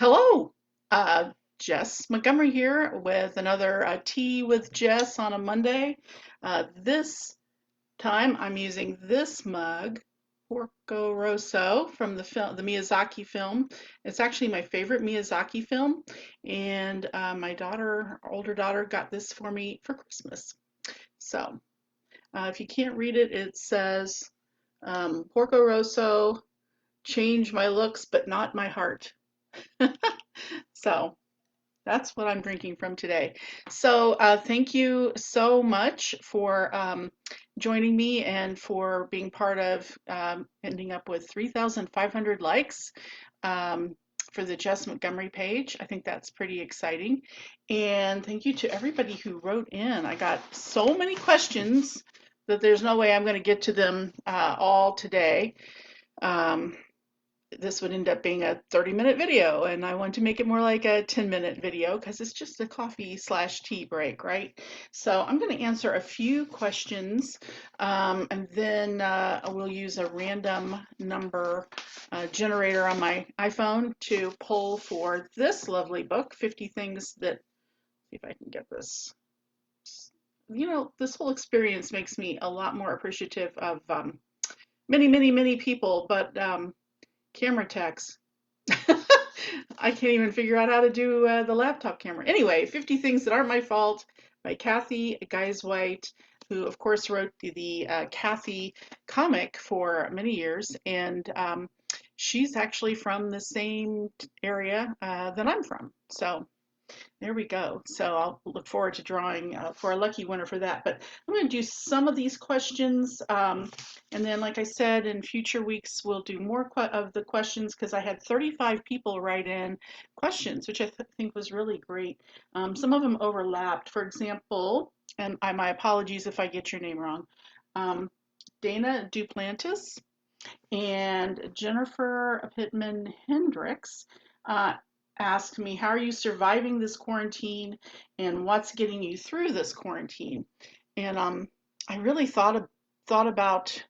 Hello, Jess Montgomery here with another Tea with Jess on a Monday. This time I'm using this mug, Porco Rosso from the Miyazaki film. It's actually my favorite Miyazaki film, and my older daughter, got this for me for Christmas. So, if you can't read it, it says, Porco Rosso, change my looks, but not my heart. So. That's what I'm drinking from today. So thank you so much for joining me and for being part of ending up with 3,500 likes um, for the Jess Montgomery page. I think that's pretty exciting. And thank you to everybody who wrote in. I got so many questions that there's no way I'm going to get to them all today. Um, this would end up being a 30-minute video, and I want to make it more like a 10-minute video because it's just a coffee/tea break, right? So I'm going to answer a few questions, and then I will use a random number generator on my iPhone to pull for this lovely book, 50 Things That, see if I can get this. This whole experience makes me a lot more appreciative of many, many, many people, but camera techs. I can't even figure out how to do the laptop camera. Anyway, 50 Things That Aren't My Fault by Kathy Guys-White, who of course wrote the Kathy comic for many years, and she's actually from the same area that I'm from. So there we go. So I'll look forward to drawing for a lucky winner for that. But I'm going to do some of these questions. And then, like I said, in future weeks, we'll do more of the questions because I had 35 people write in questions, which I think was really great. Some of them overlapped. For example, and my apologies if I get your name wrong, um, Dana Duplantis and Jennifer Pittman Hendricks uh, asked me, how are you surviving this quarantine and what's getting you through this quarantine? And I really thought about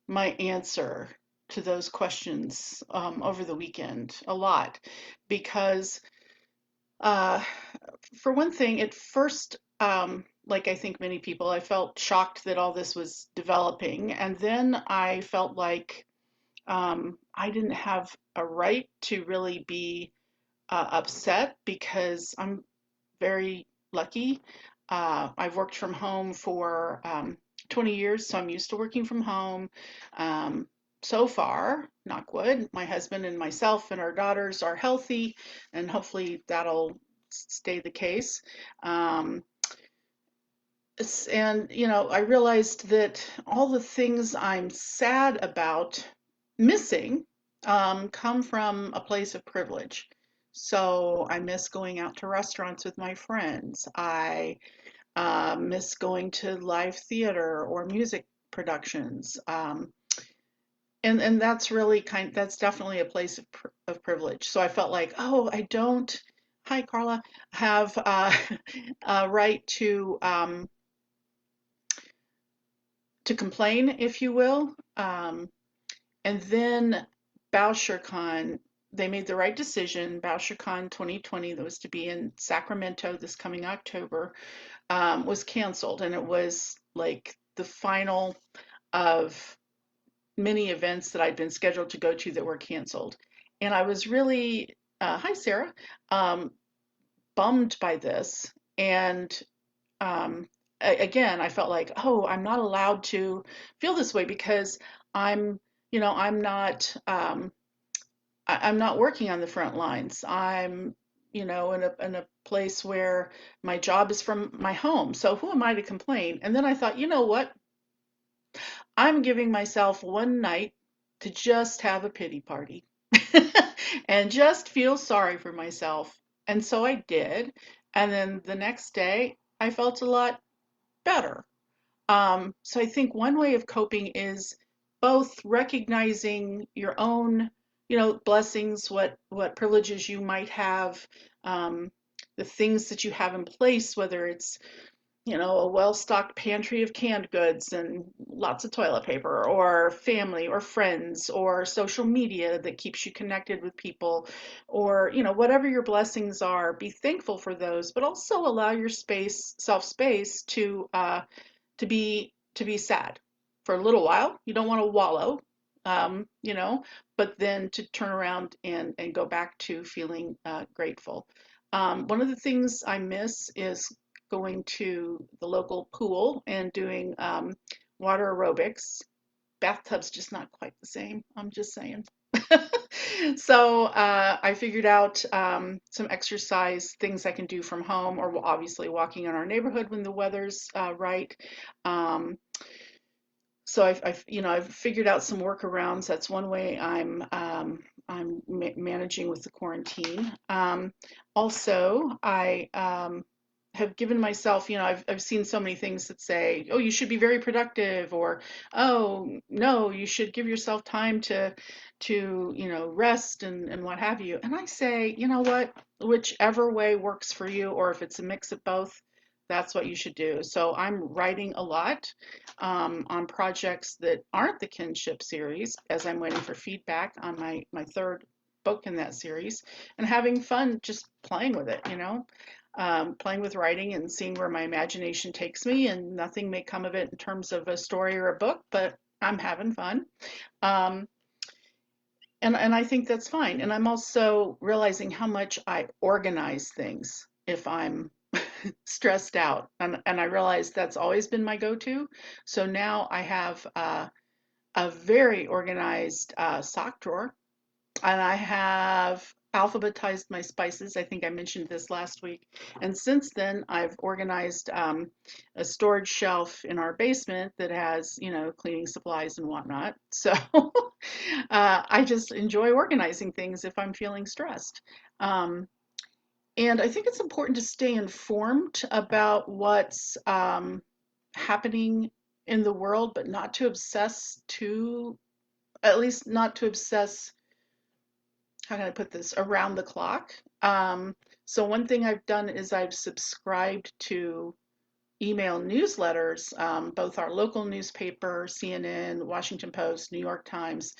my answer to those questions over the weekend a lot because uh, for one thing, at first, like I think many people, I felt shocked that all this was developing. And then I felt like I didn't have a right to really be upset because I'm very lucky. I've worked from home for 20 years, so I'm used to working from home. Um, so far, knock wood, my husband and myself and our daughters are healthy, and hopefully that'll stay the case. Um, and, I realized that all the things I'm sad about missing come from a place of privilege. So I miss going out to restaurants with my friends. I miss going to live theater or music productions. And that's definitely a place of privilege. So I felt like, oh, I don't, hi Carla, have a right to complain, if you will. And then BousherCon, they made the right decision. BousherCon 2020, that was to be in Sacramento this coming October, was canceled. And it was like the final of many events that I'd been scheduled to go to that were canceled. And I was really, hi Sarah, um, bummed by this. And um, again, I felt like, oh, I'm not allowed to feel this way because I'm, I'm not, I'm not working on the front lines. I'm, in a place where my job is from my home. So who am I to complain? And then I thought, you know what? I'm giving myself one night to just have a pity party and just feel sorry for myself. And so I did. And then the next day, I felt a lot better. So I think one way of coping is both recognizing your own, blessings, what privileges you might have, the things that you have in place, whether it's a well-stocked pantry of canned goods and lots of toilet paper, or family or friends or social media that keeps you connected with people, or, whatever your blessings are, be thankful for those, but also allow your self space to be sad for a little while. You don't want to wallow, um, you know, but then to turn around and go back to feeling grateful. One of the things I miss is going to the local pool and doing water aerobics. Bathtub's just not quite the same. I'm just saying. So I figured out some exercise things I can do from home, or obviously walking in our neighborhood when the weather's right. Um, so I've figured out some workarounds. That's one way I'm managing with the quarantine. Also, I have given myself, I've seen so many things that say, oh, you should be very productive, or oh, no, you should give yourself time to rest and what have you. And I say, you know what, whichever way works for you, or if it's a mix of both, that's what you should do. So I'm writing a lot on projects that aren't the kinship series, as I'm waiting for feedback on my third book in that series, and having fun just playing with it, playing with writing and seeing where my imagination takes me. And nothing may come of it in terms of a story or a book, but I'm having fun. Um, and I think that's fine. And I'm also realizing how much I organize things if I'm stressed out. And I realize that's always been my go-to. So now I have a very organized sock drawer, and I have alphabetized my spices. I think I mentioned this last week. And since then, I've organized a storage shelf in our basement that has, cleaning supplies and whatnot. So I just enjoy organizing things if I'm feeling stressed. Um, and I think it's important to stay informed about what's happening in the world, but not to obsess too, at least not to obsess, how can I put this, around the clock. So one thing I've done is I've subscribed to email newsletters, both our local newspaper, CNN, Washington Post, New York Times.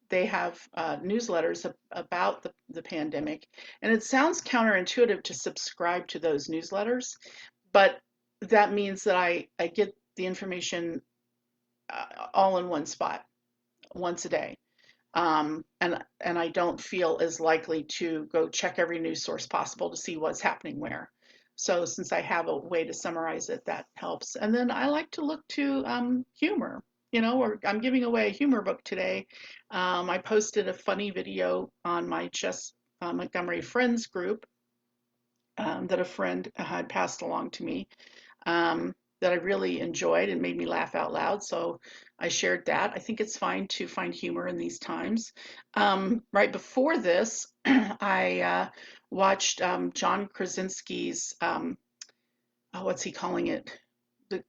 They have newsletters about the pandemic. And it sounds counterintuitive to subscribe to those newsletters, but that means that I get the information all in one spot once a day. And I don't feel as likely to go check every news source possible to see what's happening where. So since I have a way to summarize it, that helps. And then I like to look to humor. Or I'm giving away a humor book today. I posted a funny video on my Jess Montgomery Friends group that a friend had passed along to me, that I really enjoyed and made me laugh out loud. So I shared that. I think it's fine to find humor in these times. Right before this, I watched John Krasinski's, what's he calling it? The,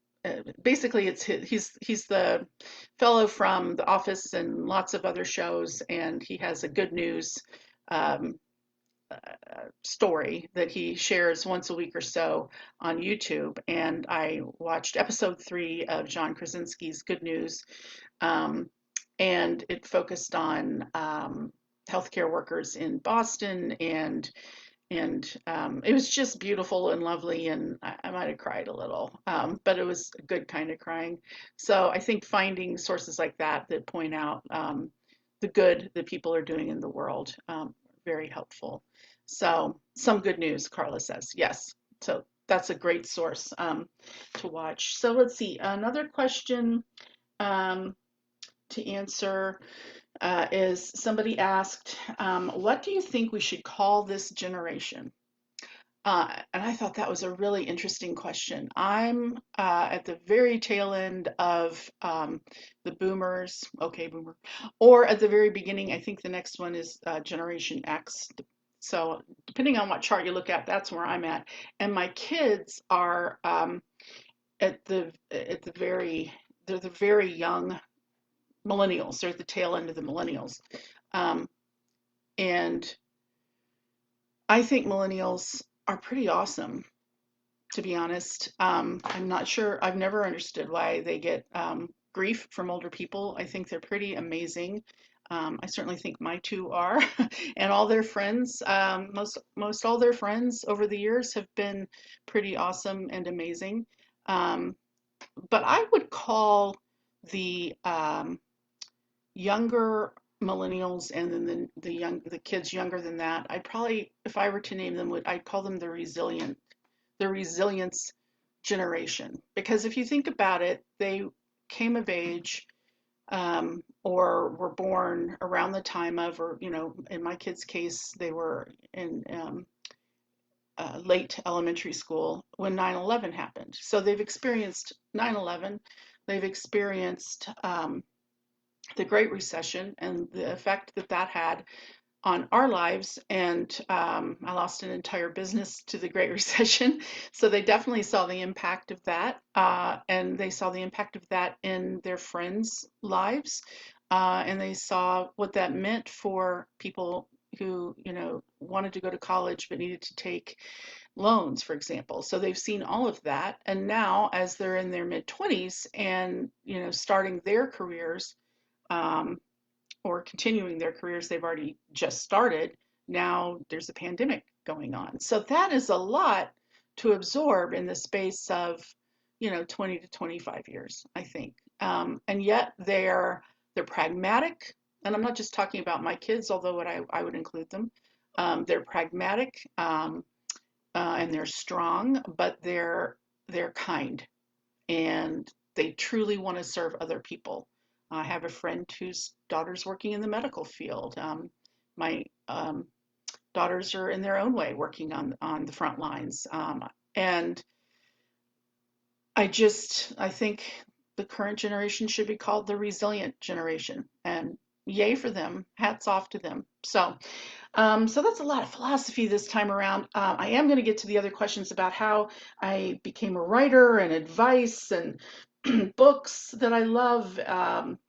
Basically, he's the fellow from The Office and lots of other shows, and he has a good news um, story that he shares once a week or so on YouTube. And I watched episode 3 of John Krasinski's Good News, um, and it focused on healthcare workers in Boston, and it was just beautiful and lovely, and I might have cried a little, but it was a good kind of crying. So I think finding sources like that point out the good that people are doing in the world, very helpful. So some good news, Carla says. Yes. So that's a great source to watch. So let's see. Another question um, to answer is, somebody asked, what do you think we should call this generation? And I thought that was a really interesting question. I'm at the very tail end of the boomers, okay, boomer, or at the very beginning. I think the next one is Generation X. So depending on what chart you look at, that's where I'm at. And my kids are they're the very young millennials. They're at the tail end of the millennials, um, and I think millennials are pretty awesome. to be honest. I'm not sure. I've never understood why they get grief from older people. I think they're pretty amazing. I certainly think my two are, and all their friends. Most all their friends over the years have been pretty awesome and amazing. Um, but I would call the younger millennials and then the kids younger than that. I'd probably, if I were to name them, I'd call them the resilience generation. Because if you think about it, they came of age or were born around the time of, or, in my kids' case, they were in late elementary school when 9/11 happened. So they've experienced 9/11, they've experienced the Great Recession and the effect that that had on our lives. And I lost an entire business to the Great Recession. So they definitely saw the impact of that. And they saw the impact of that in their friends' lives. And they saw what that meant for people who, wanted to go to college but needed to take loans, for example. So they've seen all of that. And now, as they're in their mid 20s and, starting their careers, um, or continuing their careers they've already just started, now there's a pandemic going on. So that is a lot to absorb in the space of, 20 to 25 years, I think. And yet they're pragmatic, and I'm not just talking about my kids, although I would include them. They're pragmatic, and they're strong, but they're kind and they truly want to serve other people. I have a friend whose daughter's working in the medical field. My daughters are in their own way working on the front lines, and I think the current generation should be called the resilient generation, and yay for them. Hats off to them. So that's a lot of philosophy this time around. I am going to get to the other questions about how I became a writer and advice and books that I love.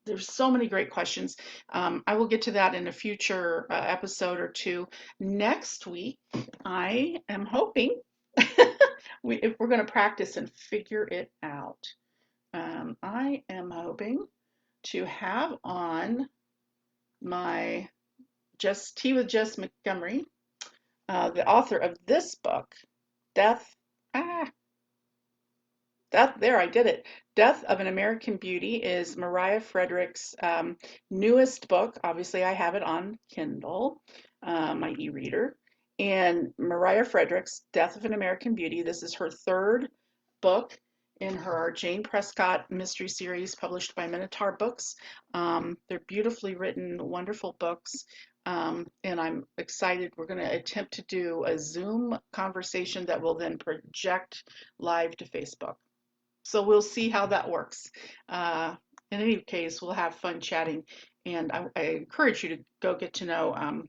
There's so many great questions. I will get to that in a future episode or two. Next week, I am hoping if we're going to practice and figure it out. I am hoping to have on my Just Tea with Jess Montgomery, the author of this book, Death. Ah, there, I did it. Death of an American Beauty is Mariah Frederick's newest book. Obviously, I have it on Kindle, my e-reader. And Mariah Frederick's Death of an American Beauty, this is her third book in her Jane Prescott mystery series published by Minotaur Books. They're beautifully written, wonderful books. And I'm excited. We're going to attempt to do a Zoom conversation that will then project live to Facebook. So we'll see how that works. In any case, we'll have fun chatting, and I encourage you to go get to know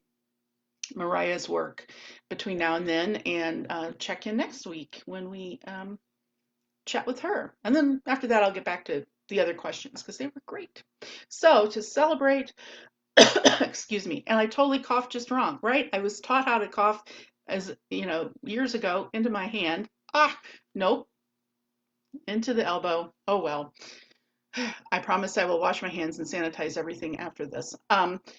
Mariah's work between now and then, and check in next week when we chat with her. And then after that, I'll get back to the other questions because they were great. So to celebrate, excuse me, and I totally coughed just wrong, right? I was taught how to cough as, years ago into my hand. Nope, into the elbow. Oh well. I promise I will wash my hands and sanitize everything after this.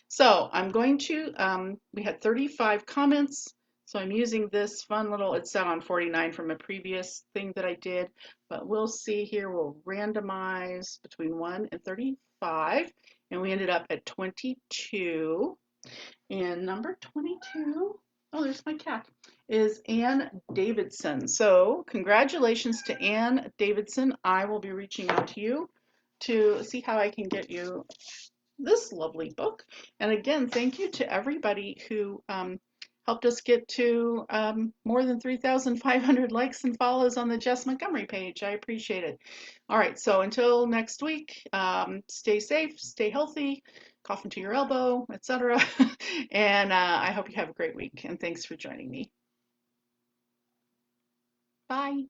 So I'm going to, we had 35 comments. So I'm using this fun little, it said on 49 from a previous thing that I did, but we'll see here. We'll randomize between 1 and 35, and we ended up at 22. And number 22, oh, there's my cat, is Ann Davidson. So congratulations to Ann Davidson. I will be reaching out to you to see how I can get you this lovely book. And again, thank you to everybody who helped us get to more than 3,500 likes and follows on the Jess Montgomery page. I appreciate it. All right, so until next week, stay safe, stay healthy, cough into your elbow, etc. And I hope you have a great week. And thanks for joining me. Bye.